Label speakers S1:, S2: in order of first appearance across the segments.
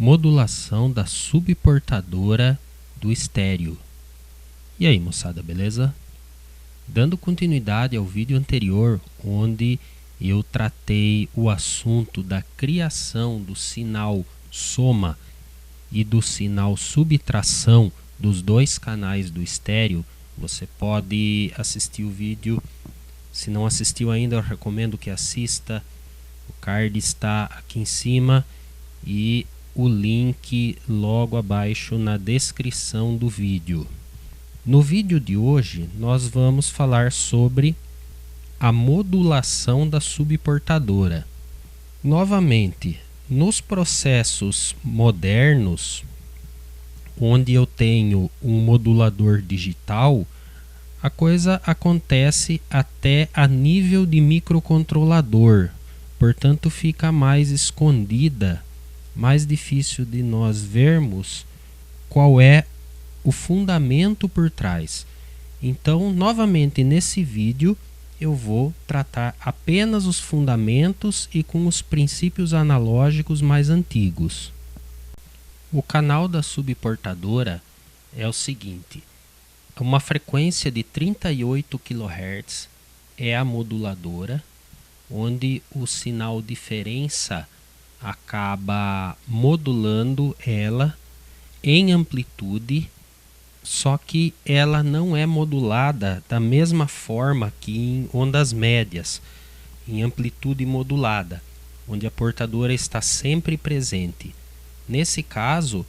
S1: modulação da subportadora do estéreo. E aí, moçada, beleza? Dando continuidade ao vídeo anterior, onde eu tratei o assunto da criação do sinal soma e do sinal subtração dos dois canais do estéreo, você pode assistir o vídeo. Se não assistiu ainda, eu recomendo que assista. O card está aqui em cima e o link logo abaixo na descrição do vídeo. No vídeo de hoje, nós vamos falar sobre a modulação da subportadora. Novamente, nos processos modernos, onde eu tenho um modulador digital, a coisa acontece até a nível de microcontrolador, portanto fica mais escondida, mais difícil de nós vermos qual é o fundamento por trás. Então, novamente nesse vídeo, eu vou tratar apenas os fundamentos e com os princípios analógicos mais antigos. O canal da subportadora é o seguinte: uma frequência de 38 kHz é a moduladora, onde o sinal diferença acaba modulando ela em amplitude, só que ela não é modulada da mesma forma que em ondas médias, em amplitude modulada, onde a portadora está sempre presente. Nesse caso,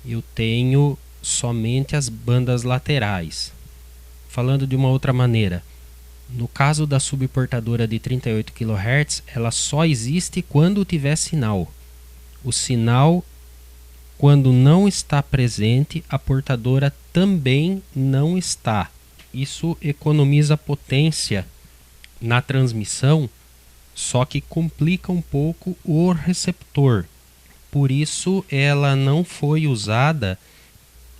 S1: eu tenho somente as bandas laterais. Falando de uma outra maneira, no caso da subportadora de 38 kHz, ela só existe quando tiver sinal. O sinal, quando não está presente, a portadora também não está. Isso economiza potência na transmissão, só que complica um pouco o receptor. Por isso ela não foi usada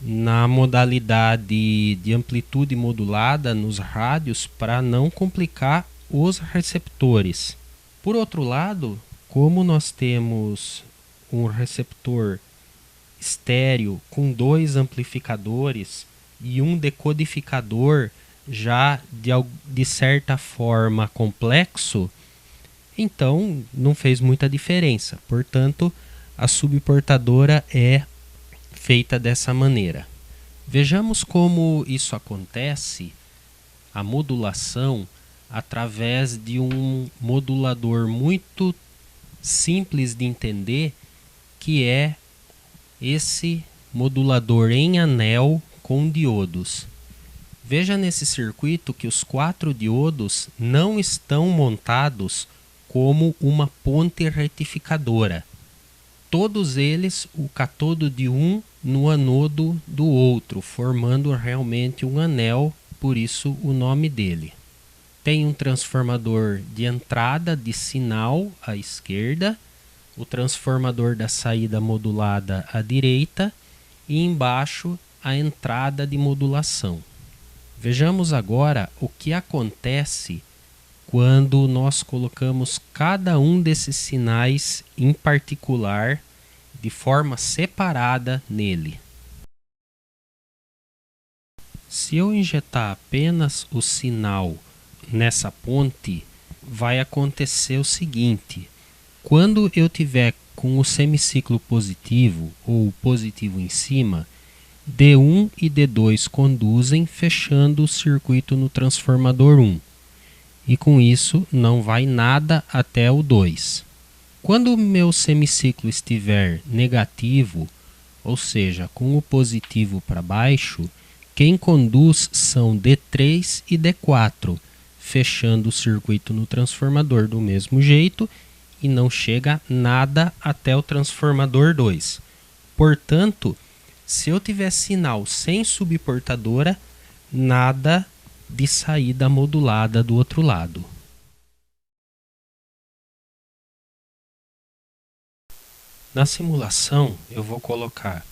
S1: na modalidade de amplitude modulada nos rádios para não complicar os receptores. Por outro lado, como nós temos um receptor estéreo com dois amplificadores e um decodificador já de certa forma complexo, então não fez muita diferença. Portanto, a subportadora é feita dessa maneira. Vejamos como isso acontece, a modulação, através de um modulador muito simples de entender, que é esse modulador em anel com diodos. Veja nesse circuito que os 4 diodos não estão montados como uma ponte retificadora. Todos eles, o catodo de um no anodo do outro, formando realmente um anel, por isso o nome dele. Tem um transformador de entrada de sinal à esquerda, o transformador da saída modulada à direita e embaixo a entrada de modulação. Vejamos agora o que acontece quando nós colocamos cada um desses sinais em particular de forma separada nele. Se eu injetar apenas o sinal nessa ponte, vai acontecer o seguinte: quando eu tiver com o semiciclo positivo ou positivo em cima, D1 e D2 conduzem, fechando o circuito no transformador 1. E com isso não vai nada até o 2. Quando o meu semiciclo estiver negativo, ou seja, com o positivo para baixo, quem conduz são D3 e D4, fechando o circuito no transformador do mesmo jeito e não chega nada até o transformador 2. Portanto, se eu tiver sinal sem subportadora, nada de saída modulada do outro lado. Na simulação, eu vou colocar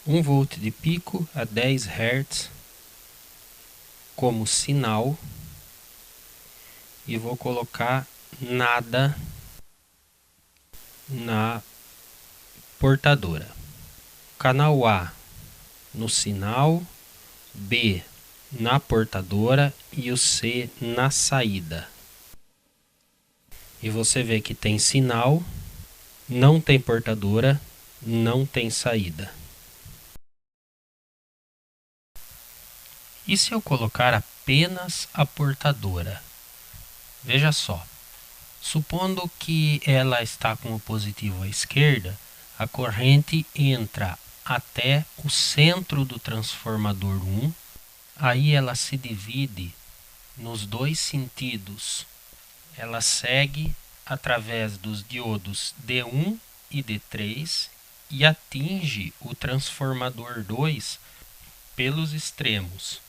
S1: 1 volt de pico a 10 Hz como sinal e vou colocar nada na portadora. Canal A no sinal, B na portadora e o C na saída. E você vê que tem sinal, não tem portadora, não tem saída. E se eu colocar apenas a portadora? Veja só, supondo que ela está com o positivo à esquerda, a corrente entra até o centro do transformador 1, aí ela se divide nos dois sentidos. Ela segue através dos diodos D1 e D3 e atinge o transformador 2 pelos extremos,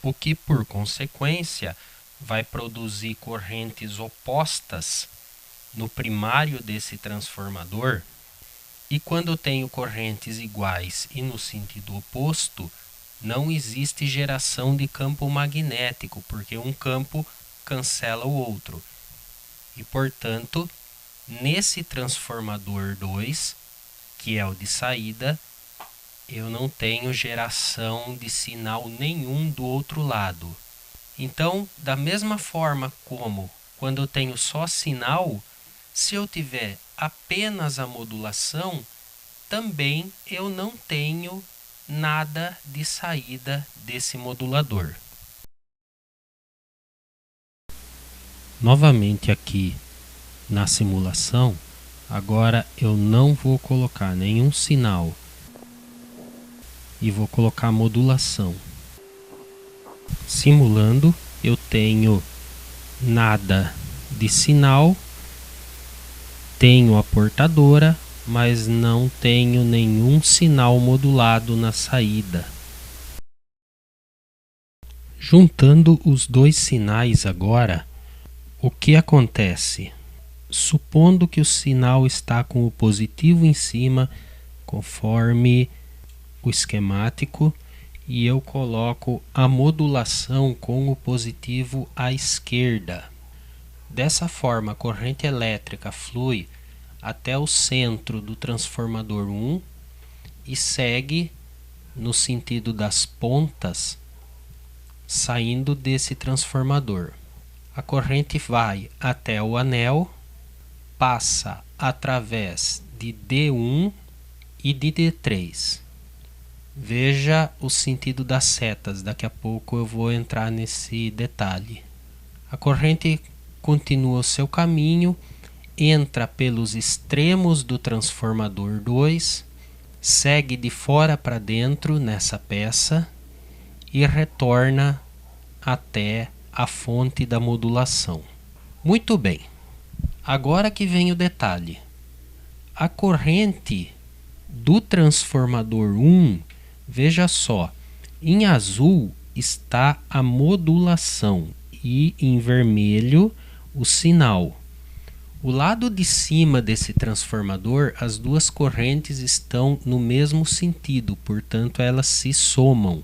S1: o que por consequência vai produzir correntes opostas no primário desse transformador. E quando eu tenho correntes iguais e no sentido oposto, não existe geração de campo magnético, porque um campo cancela o outro. E, portanto, nesse transformador 2, que é o de saída, eu não tenho geração de sinal nenhum do outro lado. Então, da mesma forma como quando eu tenho só sinal, se eu tiver apenas a modulação, também eu não tenho nada de saída desse modulador. Novamente aqui na simulação, agora eu não vou colocar nenhum sinal e vou colocar modulação. Simulando, eu tenho nada de sinal, tenho a portadora, mas não tenho nenhum sinal modulado na saída. Juntando os dois sinais agora, o que acontece? Supondo que o sinal está com o positivo em cima, conforme o esquemático, e eu coloco a modulação com o positivo à esquerda. Dessa forma, a corrente elétrica flui até o centro do transformador 1 e segue no sentido das pontas, saindo desse transformador. A corrente vai até o anel, passa através de D1 e de D3. Veja o sentido das setas, daqui a pouco eu vou entrar nesse detalhe. A corrente continua o seu caminho, entra pelos extremos do transformador 2, segue de fora para dentro nessa peça e retorna até a fonte da modulação. Muito bem, agora que vem o detalhe. A corrente do transformador 1, veja só, em azul está a modulação e em vermelho o sinal. O lado de cima desse transformador, as duas correntes estão no mesmo sentido, portanto elas se somam.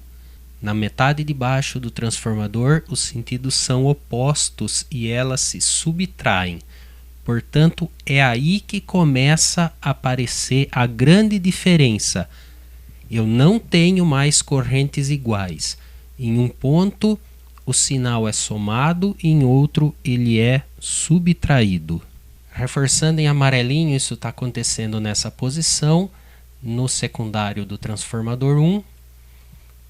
S1: Na metade de baixo do transformador, os sentidos são opostos e elas se subtraem. Portanto, é aí que começa a aparecer a grande diferença. Eu não tenho mais correntes iguais. Em um ponto, o sinal é somado, e em outro, ele é subtraído. Reforçando em amarelinho, isso está acontecendo nessa posição, no secundário do transformador 1.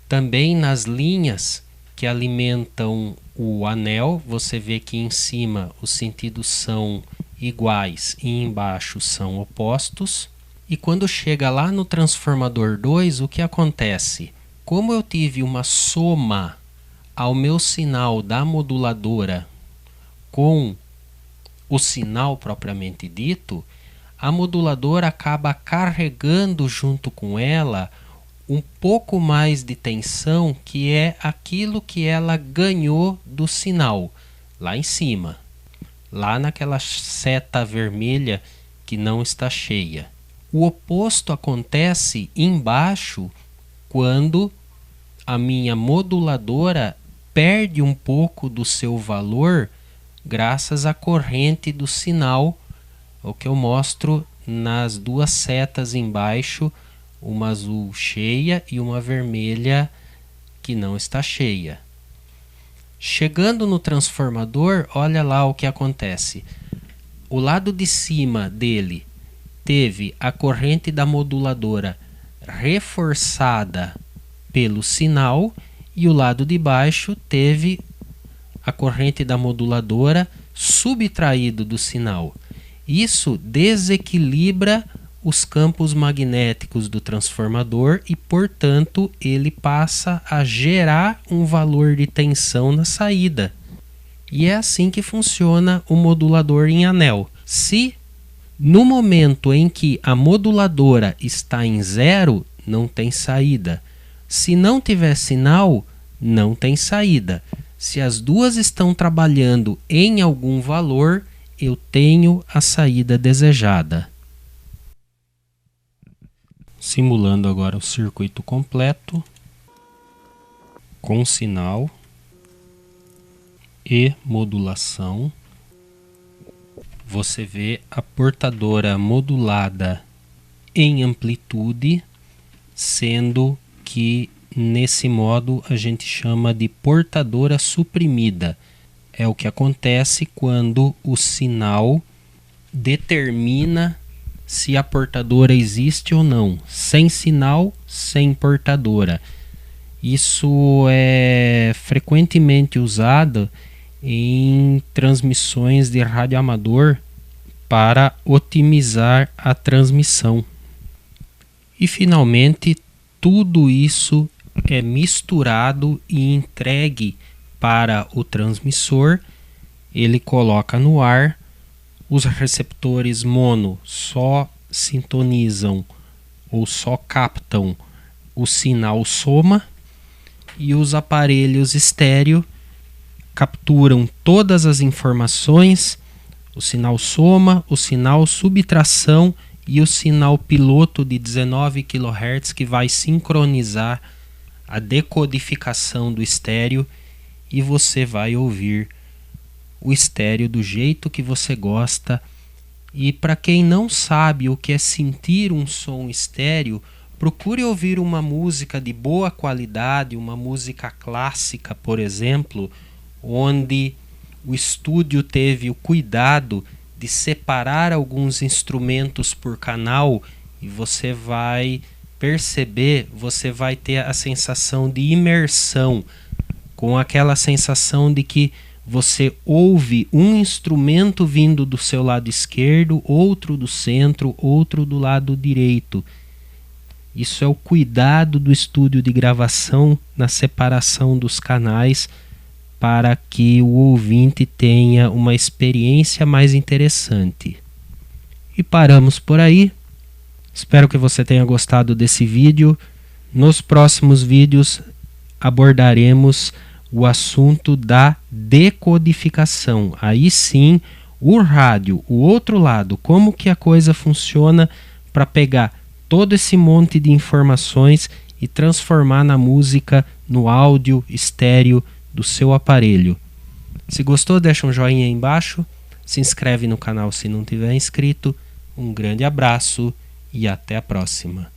S1: Também nas linhas que alimentam o anel, você vê que em cima os sentidos são iguais e embaixo são opostos. E quando chega lá no transformador 2, o que acontece? Como eu tive uma soma ao meu sinal da moduladora com o sinal propriamente dito, a moduladora acaba carregando junto com ela um pouco mais de tensão, que é aquilo que ela ganhou do sinal lá em cima, lá naquela seta vermelha que não está cheia. O oposto acontece embaixo, quando a minha moduladora perde um pouco do seu valor graças à corrente do sinal, o que eu mostro nas duas setas embaixo, uma azul cheia e uma vermelha que não está cheia. Chegando no transformador, olha lá o que acontece. O lado de cima dele teve a corrente da moduladora reforçada pelo sinal e o lado de baixo teve a corrente da moduladora subtraído do sinal. Isso desequilibra os campos magnéticos do transformador e, portanto, ele passa a gerar um valor de tensão na saída. E é assim que funciona o modulador em anel. Se no momento em que a moduladora está em zero, não tem saída. Se não tiver sinal, não tem saída. Se as duas estão trabalhando em algum valor, eu tenho a saída desejada. Simulando agora o circuito completo, com sinal e modulação. Você vê a portadora modulada em amplitude, sendo que nesse modo a gente chama de portadora suprimida. É o que acontece quando o sinal determina se a portadora existe ou não. Sem sinal, sem portadora. Isso é frequentemente usado em transmissões de rádio amador para otimizar a transmissão. E finalmente, tudo isso é misturado e entregue para o transmissor. Ele coloca no ar. Os receptores mono só sintonizam ou só captam o sinal soma e os aparelhos estéreo capturam todas as informações, o sinal soma, o sinal subtração e o sinal piloto de 19 kHz que vai sincronizar a decodificação do estéreo e você vai ouvir o estéreo do jeito que você gosta. E para quem não sabe o que é sentir um som estéreo, procure ouvir uma música de boa qualidade, uma música clássica, por exemplo, onde o estúdio teve o cuidado de separar alguns instrumentos por canal e você vai perceber, você vai ter a sensação de imersão, com aquela sensação de que você ouve um instrumento vindo do seu lado esquerdo, outro do centro, outro do lado direito. Isso é o cuidado do estúdio de gravação na separação dos canais para que o ouvinte tenha uma experiência mais interessante. E paramos por aí. Espero que você tenha gostado desse vídeo. Nos próximos vídeos abordaremos o assunto da decodificação. Aí sim, o rádio, o outro lado, como que a coisa funciona para pegar todo esse monte de informações e transformar na música, no áudio estéreo do seu aparelho. Se gostou, deixa um joinha aí embaixo, se inscreve no canal se não tiver inscrito. Um grande abraço e até a próxima.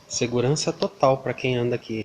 S1: Segurança total para quem anda aqui.